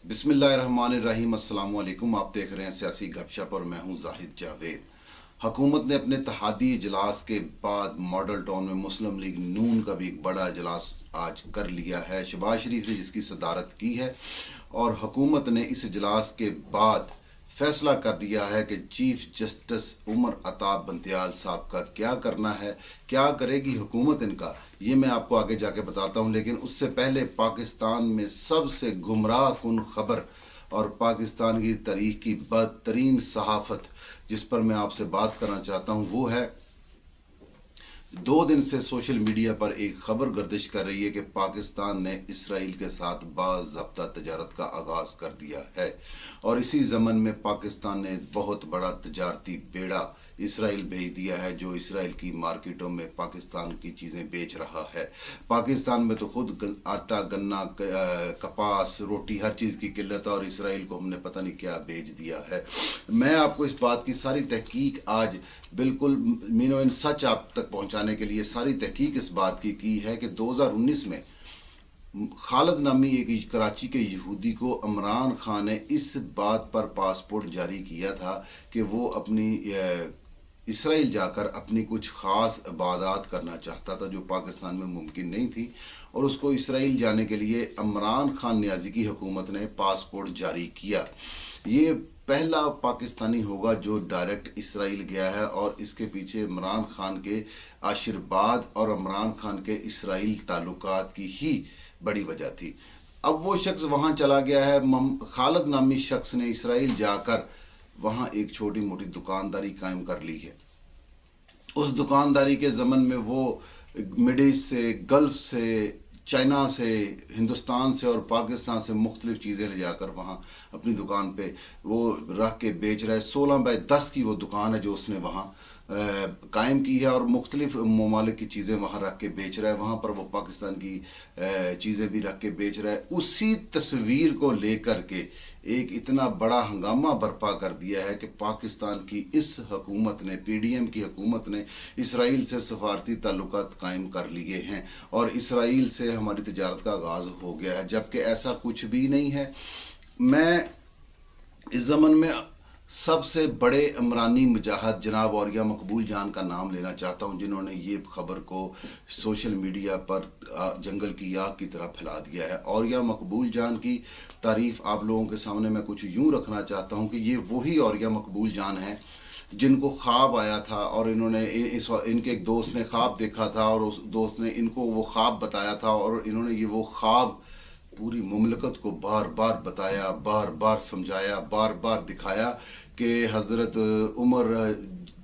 बिस्मिल्लाहिर्रहमानिर्रहीम। अस्सलाम वालेकुम। आप देख रहे हैं सियासी गपशप और मैं हूं जाहिद जावेद। हुकूमत ने अपने इत्तेहादी इजलास के बाद मॉडल टाउन में मुस्लिम लीग नून का भी एक बड़ा इजलास आज कर लिया है। शहबाज शरीफ ने जिसकी सदारत की है और हुकूमत ने इस इजलास के बाद फैसला कर दिया है कि चीफ जस्टिस उमर अता बंदयाल साहब का क्या करना है, क्या करेगी हुकूमत इनका, ये मैं आपको आगे जाके बताता हूँ। लेकिन उससे पहले पाकिस्तान में सबसे गुमराह कुन खबर और पाकिस्तान की तारीख की बदतरीन सहाफत जिस पर मैं आपसे बात करना चाहता हूँ वो है, 2 दिन से सोशल मीडिया पर एक खबर गर्दिश कर रही है कि पाकिस्तान ने इसराइल के साथ बाज़ाब्ता तजारत का आगाज़ कर दिया है और इसी ज़मन में पाकिस्तान ने बहुत बड़ा तजारती बेड़ा इसराइल भेज दिया है जो इसराइल की मार्केटों में पाकिस्तान की चीज़ें बेच रहा है। पाकिस्तान में तो खुद आटा, गन्ना, कपास, रोटी, हर चीज़ की किल्लत है और इसराइल को हमने पता नहीं क्या भेज दिया है। मैं आपको इस बात की सारी तहकीक आज बिल्कुल मीनो इन सच आप तक पहुंचाने के लिए सारी तहकीक इस बात की है कि 2019 में खालिद नामी एक कराची के यहूदी को इमरान खान ने इस बात पर पासपोर्ट जारी किया था कि वो अपनी इसराइल जाकर अपनी कुछ ख़ास इबादत करना चाहता था जो पाकिस्तान में मुमकिन नहीं थी और उसको इसराइल जाने के लिए इमरान खान नियाज़ी की हुकूमत ने पासपोर्ट जारी किया। ये पहला पाकिस्तानी होगा जो डायरेक्ट इसराइल गया है और इसके पीछे इमरान खान के आशीर्वाद और इमरान खान के इसराइल ताल्लुकात की ही बड़ी वजह थी। अब वो शख्स वहाँ चला गया है। खालिद नामी शख्स ने इसराइल जाकर वहाँ एक छोटी मोटी दुकानदारी कायम कर ली है। उस दुकानदारी के ज़मन में वो मिड ईस्ट से, गल्फ से, चाइना से, हिंदुस्तान से और पाकिस्तान से मुख्तलिफ चीज़ें ले जाकर वहाँ अपनी दुकान पे वो रख के बेच रहा है। 16x10 की वो दुकान है जो उसने वहाँ कायम की है और मुख्तलिफ ममालिक की चीज़ें वहाँ रख के बेच रहा है। वहाँ पर वो पाकिस्तान की चीज़ें भी रख के बेच रहा है। उसी तस्वीर को लेकर के एक इतना बड़ा हंगामा बर्पा कर दिया है कि पाकिस्तान की इस हुकूमत ने, PDM की हुकूमत ने इसराइल से सफारती ताल्लुकात कायम कर लिए हैं और इसराइल से हमारी तजारत का आगाज़ हो गया है, जबकि ऐसा कुछ भी नहीं है। मैं इस ज़मन में सबसे बड़े इमरानी मुजाहिद जनाब औरिया मकबूल जान का नाम लेना चाहता हूं जिन्होंने ये खबर को सोशल मीडिया पर जंगल की आग की तरह फैला दिया है। औरिया मकबूल जान की तारीफ आप लोगों के सामने मैं कुछ यूं रखना चाहता हूं कि ये वही औरिया मकबूल जान है जिनको ख्वाब आया था और इन्होंने इनके एक दोस्त ने ख्वाब देखा था और उस दोस्त ने इनको वो ख्वाब बताया था और इन्होंने ये वो ख्वाब पूरी मुमलकत को बार बार बताया, बार बार समझाया, बार बार दिखाया कि हज़रत उमर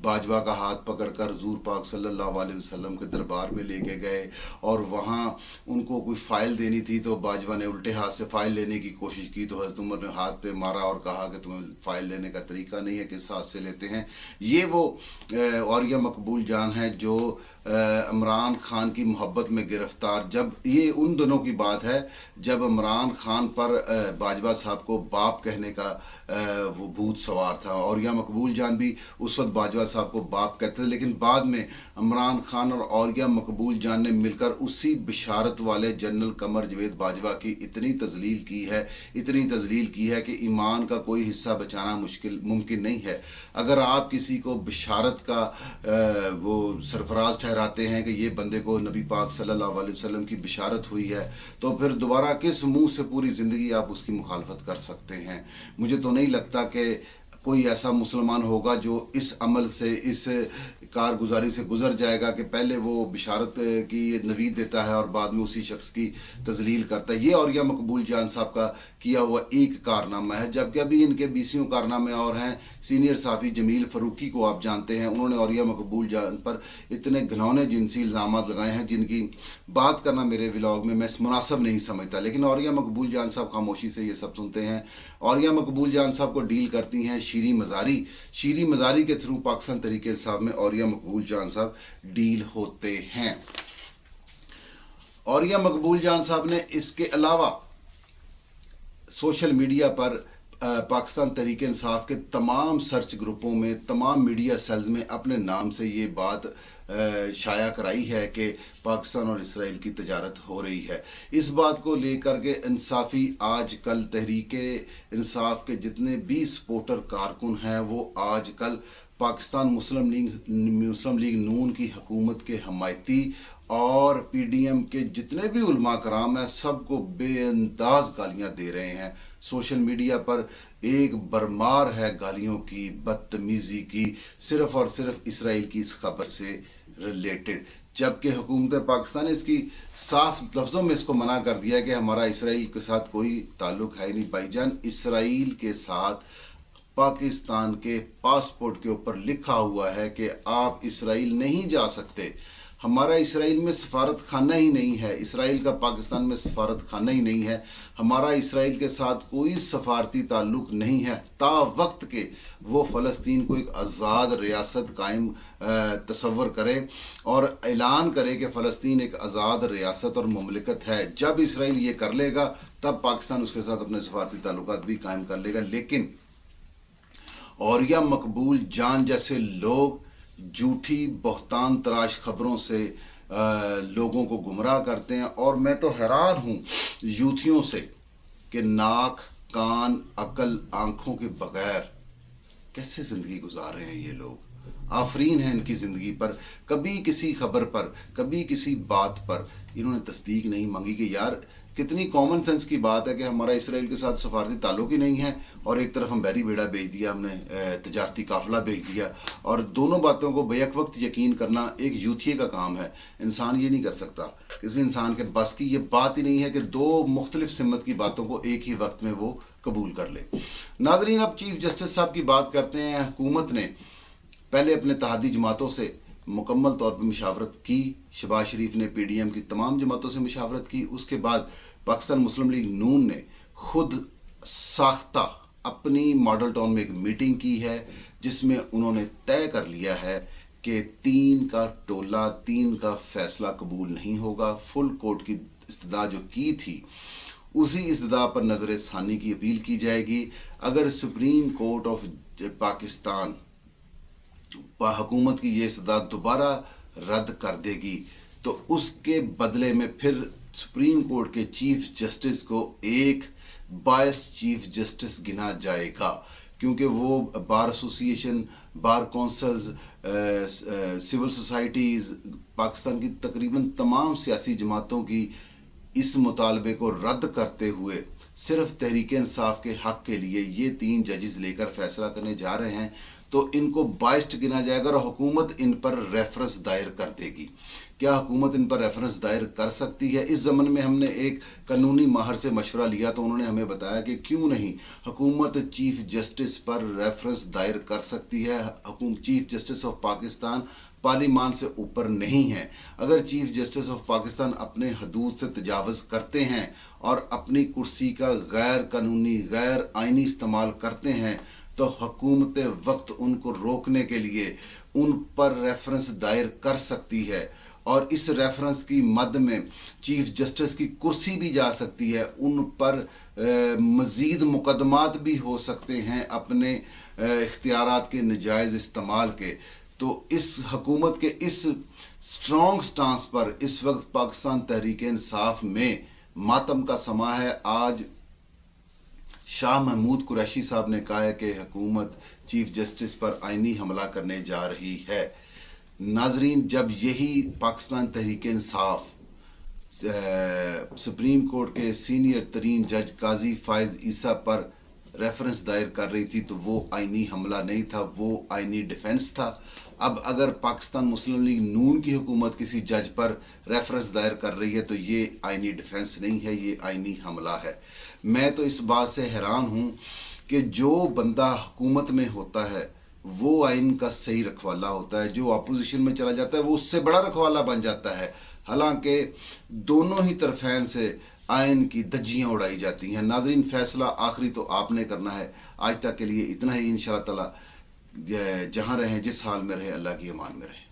बाजवा का हाथ पकड़कर हुज़ूर पाक सल्लल्लाहु अलैहि वसल्लम के दरबार में लेके गए और वहाँ उनको कोई फ़ाइल देनी थी तो बाजवा ने उल्टे हाथ से फ़ाइल लेने की कोशिश की तो हज़रत उमर ने हाथ पे मारा और कहा कि तुम्हें फ़ाइल लेने का तरीका नहीं है, किस हाथ से लेते हैं। ये वो औरिया मकबूल जान है जो इमरान खान की मोहब्बत में गिरफ्तार, जब ये उन दिनों की बात है जब इमरान खान पर बाजवा साहब को बाप कहने का वो भूत सवार था। औरिया मकबूल जान भी उस वक्त बाजवा साहब को बाप कहते थे, लेकिन बाद में इमरान खान और औरिया मकबूल जान ने मिलकर उसी बिशारत वाले जनरल कमर जवेद बाजवा की इतनी तजलील की है कि ईमान का कोई हिस्सा बचाना मुमकिन नहीं है। अगर आप किसी को बिशारत का वो सरफराज ठहराते हैं कि ये बंदे को नबी पाक सल्लल्लाहु अलैहि वसल्लम की बिशारत हुई है तो फिर दोबारा किस मुंह से पूरी ज़िंदगी आप उसकी मुखालफत कर सकते हैं। मुझे तो नहीं लगता कि कोई ऐसा मुसलमान होगा जो इस अमल से, इस कारगुजारी से गुजर जाएगा कि पहले वो बिशारत की नवीद देता है और बाद में उसी शख्स की तजलील करता है। ये औरिया मकबूल जान साहब का किया हुआ एक कारनामा है, जबकि अभी इनके 20 कारनामे और हैं। सीनियर साफ़ी जमील फ़रूकी को आप जानते हैं, उन्होंने औरिया मकबूल जान पर इतने घिनौने जिनसी इल्ज़ाम लगाए हैं जिनकी बात करना मेरे व्लॉग में मैं मुनासिब नहीं समझता, लेकिन औरिया मकबूल जान साहब खामोशी से ये सब सुनते हैं। औरिया मकबूल जान साहब को डील करती हैं शीरी मज़ारी के थ्रू पाकिस्तान तहरीक इंसाफ में औरिया मकबूल जान साहब डील होते हैं। औरिया मकबूल जान साहब ने इसके अलावा सोशल मीडिया पर पाकिस्तान तहरीक इंसाफ के तमाम सर्च ग्रुपों में, तमाम मीडिया सेल्स में अपने नाम से ये बात शाया कराई है कि पाकिस्तान और इसराइल की तजारत हो रही है। इस बात को लेकर के इंसाफ़ी आजकल तहरीके इंसाफ के जितने भी सपोर्टर कारकुन हैं वो आजकल पाकिस्तान मुस्लिम लीग नून की हुकूमत के हमायती और पीडीएम के जितने भी उलमा कराम हैं सबको बेअंदाज गालियां दे रहे हैं। सोशल मीडिया पर एक बरमार है गालियों की, बदतमीजी की, सिर्फ और सिर्फ इसराइल की इस खबर से रिलेटेड, जबकि हुकूमत पाकिस्तान ने इसकी साफ लफ्ज़ों में इसको मना कर दिया कि हमारा इसराइल के साथ कोई ताल्लुक है नहीं। भाईजान, इसराइल के साथ पाकिस्तान के पासपोर्ट के ऊपर लिखा हुआ है कि आप इसराइल नहीं जा सकते। हमारा इसराइल में सफारत खाना ही नहीं है, इसराइल का पाकिस्तान में सफारत खाना ही नहीं है, हमारा इसराइल के साथ कोई सफारती ताल्लुक नहीं है ता वक्त के वो फ़लस्तीन को एक आज़ाद रियासत कायम तसव्वुर करे और ऐलान करे कि फ़लस्तीन एक आज़ाद रियासत और मुमलिकत है। जब इसराइल ये कर लेगा तब पाकिस्तान उसके साथ अपने सफारती ताल्लुकात भी कायम कर लेगा। लेकिन औरिया मकबूल जान जैसे लोग झूठी बहतान तराश खबरों से लोगों को गुमराह करते हैं। और मैं तो हैरान हूँ यूथियों से कि नाक कान अकल आंखों के बगैर कैसे ज़िंदगी गुजार रहे हैं ये लोग। आफरीन है इनकी ज़िंदगी पर। कभी किसी खबर पर, कभी किसी बात पर इन्होंने तस्दीक नहीं मांगी कि यार कितनी कॉमन सेंस की बात है कि हमारा इसराइल के साथ सफारती ताल्लुक ही नहीं है और एक तरफ हम बहरी बेड़ा भेज दिया, हमने तजारती काफिला भेज दिया। और दोनों बातों को बैक वक्त यकीन करना एक यूथिये का काम है। इंसान ये नहीं कर सकता, किसी इंसान के बस की ये बात ही नहीं है कि दो मुख्तलिफ सिमत की बातों को एक ही वक्त में वो कबूल कर ले। नाजरीन, अब चीफ जस्टिस साहब की बात करते हैं। हुकूमत ने पहले अपने तहादी जमातों से मुकम्मल तौर पर मुशावरत की। शहबाज शरीफ ने पीडीएम की तमाम जमातों से मुशावरत की। उसके बाद पाकिस्तान मुस्लिम लीग नून ने खुद साख्ता अपनी मॉडल टाउन में एक मीटिंग की है जिसमें उन्होंने तय कर लिया है कि 3 का टोला 3 का फैसला कबूल नहीं होगा। फुल कोर्ट की इस्तदा जो की थी उसी इस्तदा पर नजर सानी की अपील की जाएगी। अगर सुप्रीम कोर्ट ऑफ पाकिस्तान हुकूमत की ये इस्तदा दोबारा रद्द कर देगी तो उसके बदले में फिर सुप्रीम कोर्ट के चीफ जस्टिस को एक बायस चीफ जस्टिस गिना जाएगा, क्योंकि वो bar association, bar councils, civil societies, Pakistan की तकरीबन तमाम सियासी जमातों की इस मुतालबे को रद्द करते हुए सिर्फ तहरीक इंसाफ के हक के लिए ये 3 जजेस लेकर फैसला करने जा रहे हैं, तो इनको बाइस्ड गिना जाएगा और हुकूमत इन पर रेफरेंस दायर कर देगी। क्या हुकूमत इन पर रेफरेंस दायर कर सकती है? इस ज़मन में हमने एक कानूनी माहर से मशवरा लिया तो उन्होंने हमें बताया कि क्यों नहीं हुकूमत चीफ जस्टिस पर रेफरेंस दायर कर सकती है। Chief justice of Pakistan parliament से ऊपर नहीं है। अगर चीफ जस्टिस ऑफ पाकिस्तान अपने हदूद से तजावज़ करते हैं और अपनी कुर्सी का गैर कानूनी गैर आइनी इस्तेमाल करते हैं तो हुकूमत वक्त उनको रोकने के लिए उन पर रेफरेंस दायर कर सकती है और इस रेफरेंस की मद में चीफ जस्टिस की कुर्सी भी जा सकती है। उन पर मज़ीद मुकदमात भी हो सकते हैं अपने इख्तियारात के नजायज़ इस्तेमाल के। तो इस हुकूमत के इस स्ट्रॉन्ग स्टांस पर इस वक्त पाकिस्तान तहरीक इंसाफ में मातम का समा है। आज शाह महमूद कुरैशी साहब ने कहा है कि हुकूमत चीफ जस्टिस पर आइनी हमला करने जा रही है। नाजरीन, जब यही पाकिस्तान तहरीक इंसाफ सुप्रीम कोर्ट के सीनियर तरीन जज काजी फायज ईसा पर रेफरेंस दायर कर रही थी तो वो आइनी हमला नहीं था, वो आइनी डिफेंस था। अब अगर पाकिस्तान मुस्लिम लीग नून की हुकूमत किसी जज पर रेफरेंस दायर कर रही है तो ये आइनी डिफेंस नहीं है, ये आइनी हमला है। मैं तो इस बात से हैरान हूँ कि जो बंदा हुकूमत में होता है वो आइन का सही रखवाला होता है, जो अपोजिशन में चला जाता है वो उससे बड़ा रखवाला बन जाता है। हालांकि दोनों ही तरफैन से आइन की धज्जियाँ उड़ाई जाती हैं। नाजरीन, फैसला आखिरी तो आपने करना है। आज तक के लिए इतना ही। इंशाअल्लाह ताला जहाँ रहें, जिस हाल में रहें, अल्लाह की अमान में रहें।